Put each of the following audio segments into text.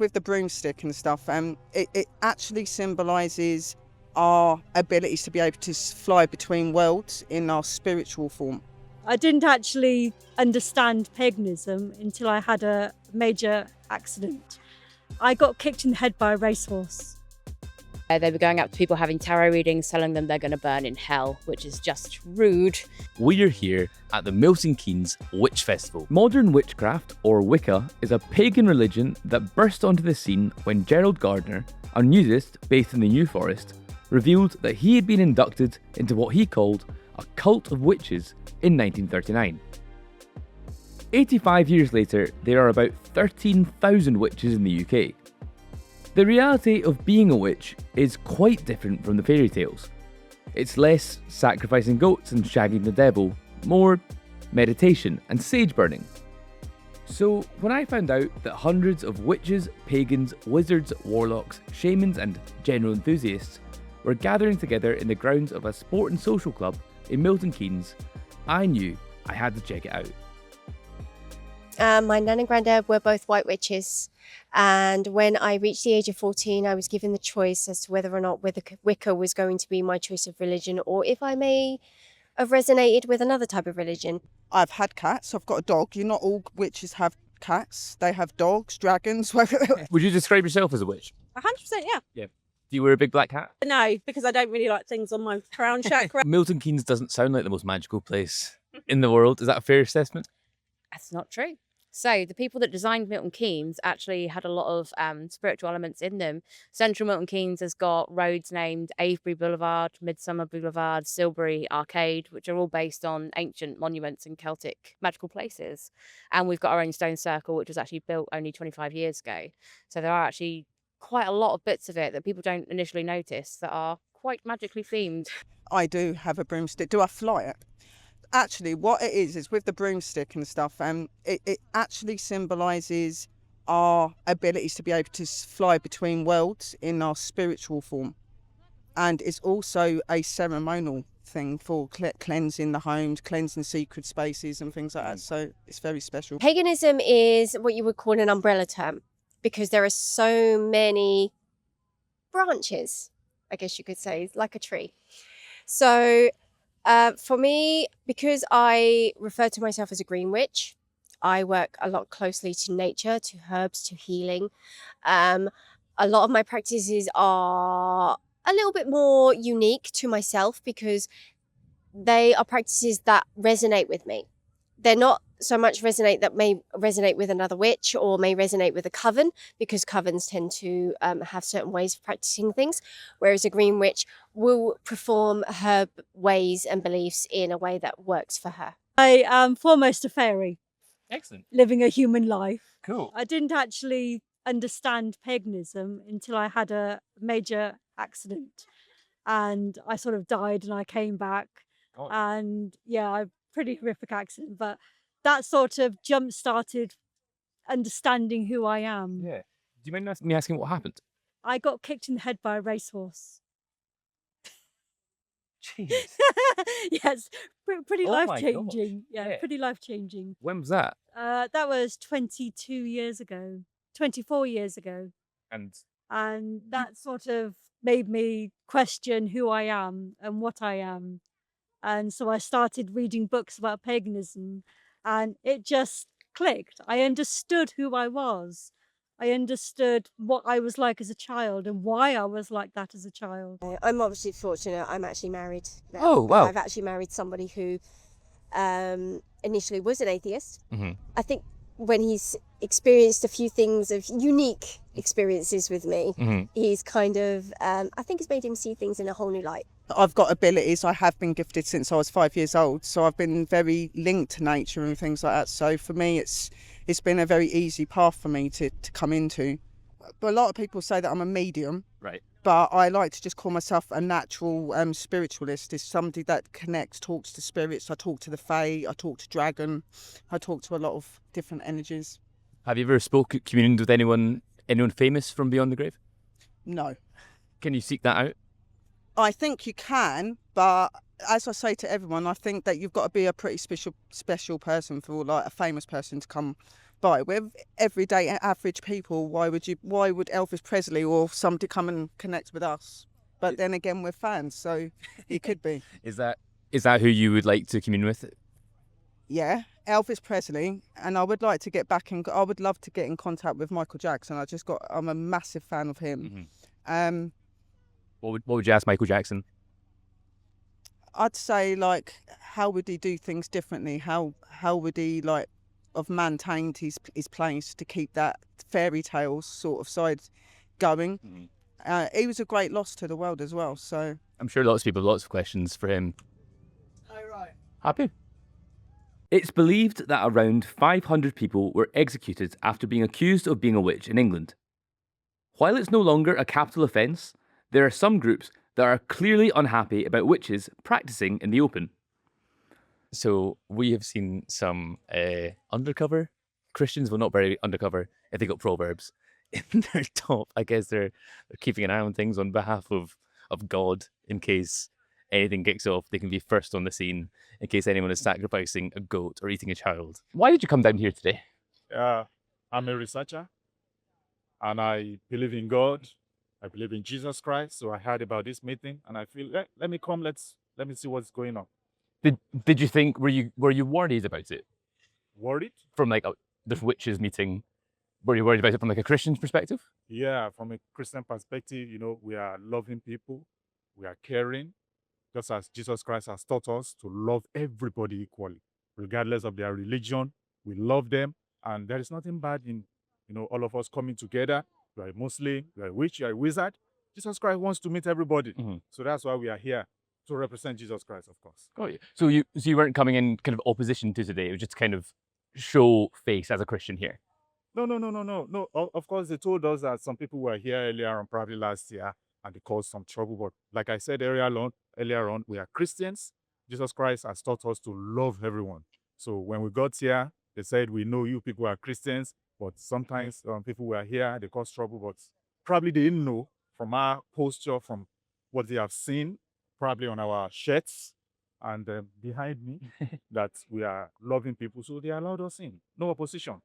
with the broomstick and stuff, it actually symbolises our abilities to be able to fly between worlds in our spiritual form. I didn't actually understand paganism until I had a major accident. I got kicked in the head by a racehorse. They were going up to people having tarot readings, telling them they're going to burn in hell, which is just rude. We're here at the Milton Keynes Witch Festival. Modern witchcraft, or Wicca, is a pagan religion that burst onto the scene when Gerald Gardner, a nudist based in the New Forest, revealed that he had been inducted into what he called a cult of witches in 1939. 85 years later, there are about 13,000 witches in the UK. The reality of being a witch is quite different from the fairy tales. It's less sacrificing goats and shagging the devil, more meditation and sage burning. So when I found out that hundreds of witches, pagans, wizards, warlocks, shamans and general enthusiasts were gathering together in the grounds of a sport and social club in Milton Keynes, I knew I had to check it out. My nan and granddad were both white witches, and when I reached the age of 14, I was given the choice as to whether or not Wicca was going to be my choice of religion, or if I may have resonated with another type of religion. I've had cats, I've got a dog. Not all witches have cats, they have dogs, dragons. Would you describe yourself as a witch? 100%, yeah. Do you wear a big black hat? No, because I don't really like things on my crown chakra. Milton Keynes doesn't sound like the most magical place in the world. Is that a fair assessment? That's not true. So the people that designed Milton Keynes actually had a lot of spiritual elements in them. Central Milton Keynes has got roads named Avebury Boulevard, Midsummer Boulevard, Silbury Arcade, which are all based on ancient monuments and Celtic magical places. And we've got our own stone circle, which was actually built only 25 years ago. So there are actually quite a lot of bits of it that people don't initially notice that are quite magically themed. I do have a broomstick. Do I fly it? Actually, what it is with the broomstick and stuff, it actually symbolises our abilities to be able to fly between worlds in our spiritual form. And it's also a ceremonial thing for cleansing the homes, cleansing secret spaces and things like that. So it's very special. Paganism is what you would call an umbrella term, because there are so many branches, I guess you could say, like a tree. So for me, because I refer to myself as a green witch, I work a lot closely to nature, to herbs, to healing. A lot of my practices are a little bit more unique to myself because they are practices that resonate with me. They're not so much that may resonate with another witch or may resonate with a coven, because covens tend to have certain ways of practicing things, whereas a green witch will perform her ways and beliefs in a way that works for her. I am foremost a fairy. Excellent. Living a human life. Cool. I didn't actually understand paganism until I had a major accident, and I sort of died and I came back. Oh. And yeah, pretty horrific accident, but that sort of jump-started understanding who I am. Yeah. Do you mind me asking what happened? I got kicked in the head by a racehorse. Jeez. Yes, pretty Oh my life-changing. gosh. Yeah, pretty life-changing. When was that? That was 22 years ago, 24 years ago. And that sort of made me question who I am and what I am. And so I started reading books about paganism, and it just clicked. I understood who I was. I understood what I was like as a child and why I was like that as a child. I'm obviously fortunate. I'm actually married now. Oh, wow. I've actually married somebody who initially was an atheist. Mm-hmm. I think when he's experienced a few things of unique experiences with me, Mm-hmm. he's kind of, I think it's made him see things in a whole new light. I've got abilities. I have been gifted since I was 5 years old, so I've been very linked to nature and things like that. So for me, it's been a very easy path for me to come into. But a lot of people say that I'm a medium, Right. but I like to just call myself a natural spiritualist. It's somebody that connects, talks to spirits. I talk to the fae, I talk to dragon, I talk to a lot of different energies. Have you ever communed with anyone famous from beyond the grave? No. Can you seek that out? I think you can, but as I say to everyone, I think that you've got to be a pretty special person for like a famous person to come by. We're everyday average people. Why would Elvis Presley or somebody come and connect with us? But then again, we're fans, so he could be. Is that who you would like to commune with? Yeah, Elvis Presley, and I would like to get back in. I would love to get in contact with Michael Jackson. I'm a massive fan of him. What would you ask Michael Jackson? I'd say, like, how would he do things differently? How would he, like, have maintained his place to keep that fairy tales sort of side going? He was a great loss to the world as well. So I'm sure lots of people have lots of questions for him. Oh, right. Happy? It's believed that around 500 people were executed after being accused of being a witch in England. While it's no longer a capital offence, there are some groups that are clearly unhappy about witches practicing in the open. So we have seen some undercover Christians, well, not very undercover, if they got proverbs in their top. I guess they're keeping an eye on things on behalf of God in case anything kicks off. They can be first on the scene in case anyone is sacrificing a goat or eating a child. Why did you come down here today? I'm a researcher and I believe in God. I believe in Jesus Christ. So I heard about this meeting and I feel, let me come, let me see what's going on. Did you think, were you worried about it? Worried? From like this witches meeting, were you worried about it from like a Christian perspective? Yeah, from a Christian perspective, we are loving people, we are caring, just as Jesus Christ has taught us to love everybody equally, regardless of their religion. We love them, and there is nothing bad in, all of us coming together. You are a Muslim, you are a witch, you are a wizard. Jesus Christ wants to meet everybody. So that's why we are here, to represent Jesus Christ, of course. Got you. So you weren't coming in kind of opposition to today, it was just kind of show face as a Christian here? No. Of course, they told us that some people were here earlier on, probably last year, and they caused some trouble. But like I said earlier on, we are Christians. Jesus Christ has taught us to love everyone. So when we got here, they said, we know you people are Christians, but sometimes people were here, they caused trouble, but probably they didn't know from our posture, from what they have seen, probably on our shirts and behind me, that we are loving people. So they allowed us in, no opposition.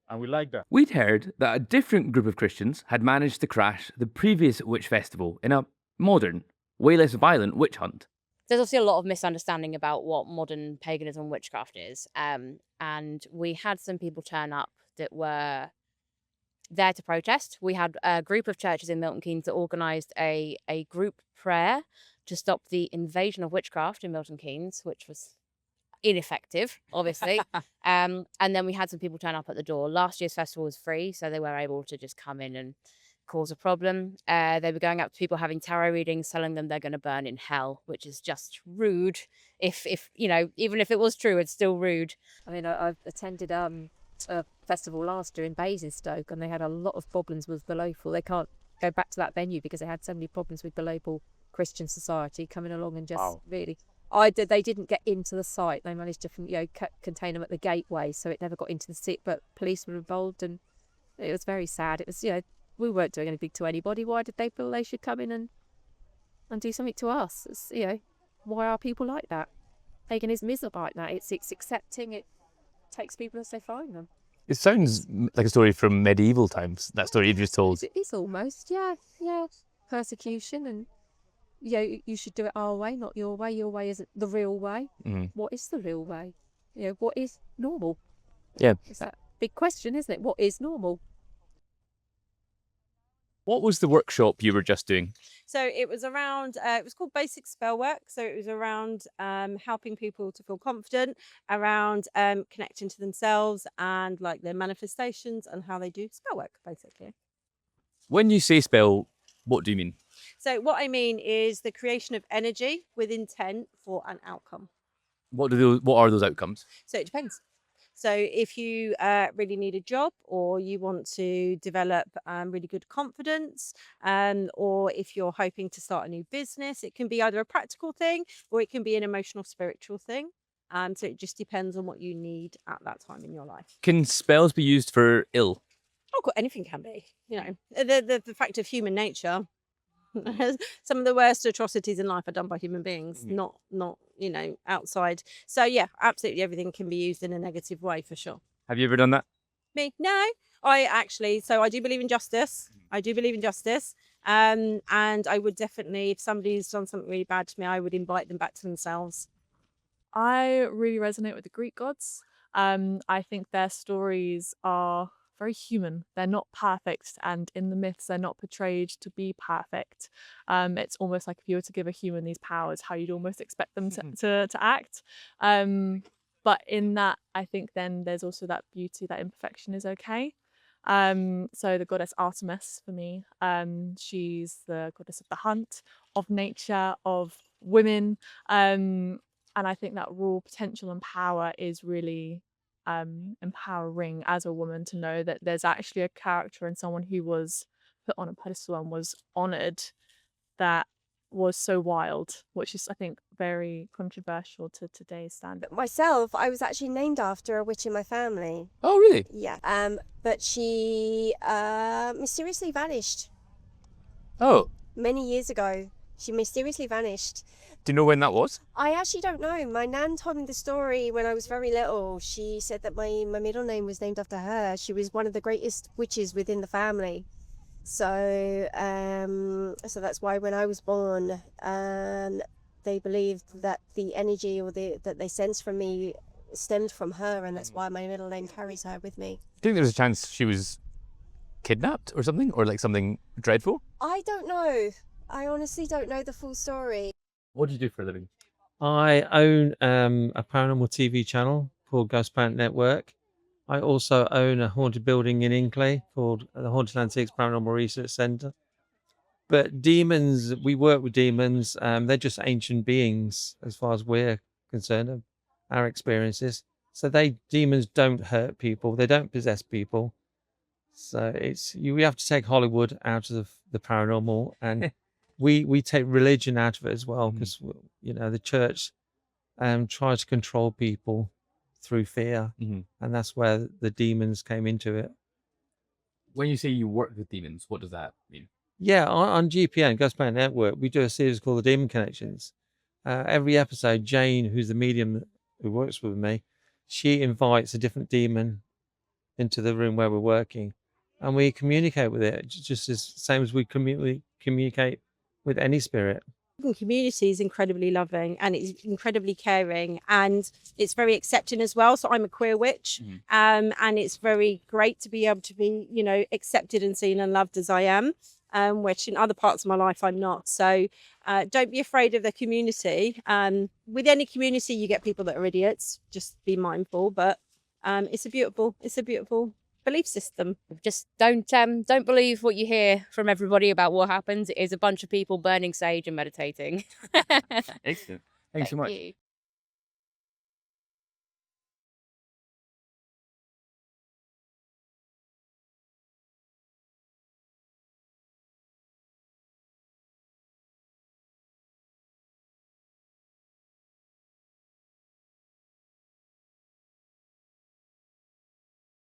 And we like that. We'd heard that a different group of Christians had managed to crash the previous witch festival in a modern, way less violent witch hunt. There's obviously a lot of misunderstanding about what modern paganism and witchcraft is. And we had some people turn up that were there to protest. We had a group of churches in Milton Keynes that organised a group prayer to stop the invasion of witchcraft in Milton Keynes, which was ineffective, obviously. And then we had some people turn up at the door. Last year's festival was free, so they were able to just come in and cause a problem. They were going up to people having tarot readings, telling them they're going to burn in hell, which is just rude. If even if it was true, it's still rude. I mean, I've attended a festival last year in Basingstoke, and they had a lot of problems with the local. They can't go back to that venue because they had so many problems with the local Christian society coming along and just really. They didn't get into the site. They managed to, contain them at the gateway, so it never got into the site. But police were involved, and it was very sad. It was, we weren't doing anything to anybody. Why did they feel they should come in and do something to us? It's, why are people like that? Paganism is like that. It's accepting. It takes people as they find them. It sounds like a story from medieval times. That story you've just told. It is almost, yeah. Persecution and. You should do it our way, not your way. Your way isn't the real way. What is the real way? What is normal? Yeah. It's that big question, isn't it? What is normal? What was the workshop you were just doing? So it was around, it was called Basic Spellwork. So it was around helping people to feel confident, around connecting to themselves and like their manifestations and how they do spellwork, basically. When you say spell, what do you mean? So what I mean is the creation of energy with intent for an outcome. What are those outcomes? So it depends. So if you really need a job, or you want to develop really good confidence, or if you're hoping to start a new business, it can be either a practical thing or it can be an emotional, spiritual thing. So it just depends on what you need at that time in your life. Can spells be used for ill? Oh, God, anything can be. The fact of human nature. Some of the worst atrocities in life are done by human beings, not outside. So yeah, absolutely everything can be used in a negative way for sure. Have you ever done that? Me? No. So I do believe in justice. I do believe in justice. And I would definitely, if somebody's done something really bad to me, I would invite them back to themselves. I really resonate with the Greek gods. I think their stories are very human. They're not perfect, and in the myths, they're not portrayed to be perfect. It's almost like if you were to give a human these powers, how you'd almost expect them to act. But in that, I think then there's also that beauty that imperfection is okay. So the goddess Artemis for me, she's the goddess of the hunt, of nature, of women. And I think that raw potential and power is really empowering as a woman to know that there's actually a character and someone who was put on a pedestal and was honoured that was so wild, which is, I think, very controversial to today's standard. Myself, I was actually named after a witch in my family. Oh, really? Yeah. But she mysteriously vanished Oh, many years ago. She mysteriously vanished. do you know when that was? I actually don't know. My nan told me the story when I was very little. She said that my middle name was named after her. She was one of the greatest witches within the family. So so that's why when I was born, they believed that the energy that they sensed from me stemmed from her, and that's why my middle name carries her with me. Do you think there's a chance she was kidnapped or something, or like something dreadful? I don't know. I honestly don't know the full story. What do you do for a living? I own a paranormal TV channel called Ghost Planet Network. I also own a haunted building in Inclay called the Haunted Antiques Paranormal Research Centre. But demons, we work with demons. They're just ancient beings as far as we're concerned, of our experiences. So demons don't hurt people. They don't possess people. So we have to take Hollywood out of the paranormal, and we take religion out of it as well, because the church tries to control people through fear, and that's where the demons came into it. When you say you work with demons, what does that mean? Yeah, on GPN, Ghost Planet Network, we do a series called The Demon Connections. Every episode, Jane, who's the medium who works with me, she invites a different demon into the room where we're working, and we communicate with it just as same as we communicate with any spirit. The community is incredibly loving, and it's incredibly caring, and it's very accepting as well. So I'm a queer witch, and it's very great to be able to be, accepted and seen and loved as I am, which in other parts of my life I'm not. So don't be afraid of the community. With any community, you get people that are idiots. Just be mindful, but it's a beautiful belief system. Just don't believe what you hear from everybody about what happens. It is a bunch of people burning sage and meditating. Excellent. Thanks so much. You.